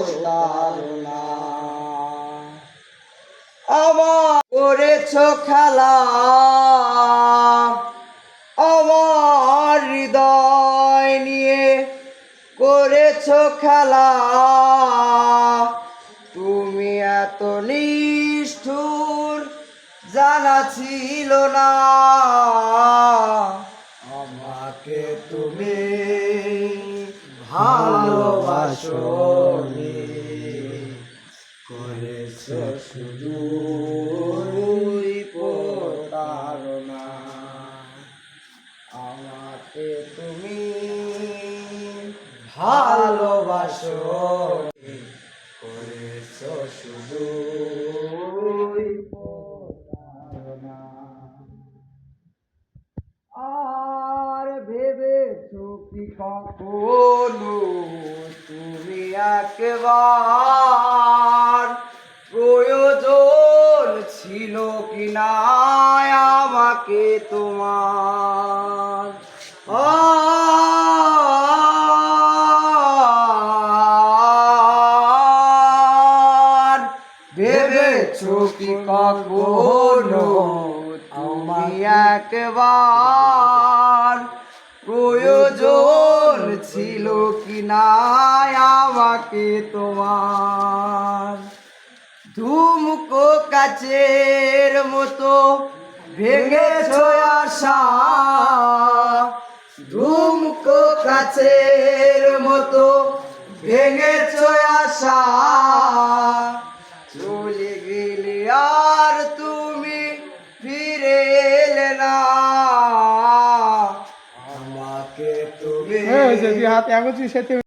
প্রতারণা। আমার করেছ খেলা, আমার হৃদয় নিয়ে করেছ খেলা। তুমি এত নিষ্ঠুর জানা ছিল না। আমাকে তুমি ভালোবাসোনি, করেছ শুধু প্রতারণা। আমাকে তুমি ভালোবাসোনি, করেছ শুধু প্রতারণা। আর ভেবেছো কি কখনো তুমি একবার প্রয়োজন ছিল কি না আমাকে তোমার? আর ভেবেছো কি কখনো তুমি একবার প্রয়োজন ছিল কি না আমাকে তোমার? ধুমকো কাচের মতো ভেঙেছ আশা, ধুমকো কাচের মতো ভেঙেছ আশা। চলে গেলে আর তুমি ফিরে এলে না। আমাকে তুমি যদি হাতে এগোচ্ছি সেটি